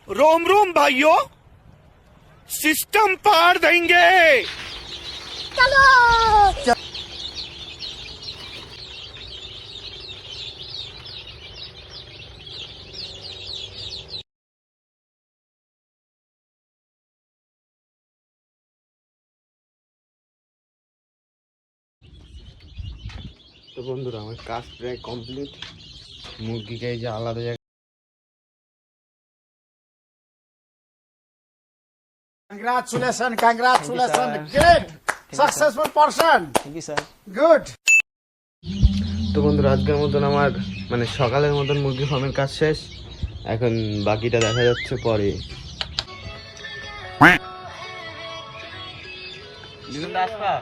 रोम रोम भाइयों, सिस्टम पार देंगे। चलो তো বন্ধুরা আমার কাজ প্রায় কমপ্লিট। মুরগিকে এই যে আলাদা জায়গায় Congratulations, good, successful person. Thank you, sir. Good. তো বন্ধুরা আজকের মতন আমার মানে সকালের মতন মুরগি ফার্মের কাজ শেষ। এখন বাকিটা দেখা যাচ্ছে পরে। আসবা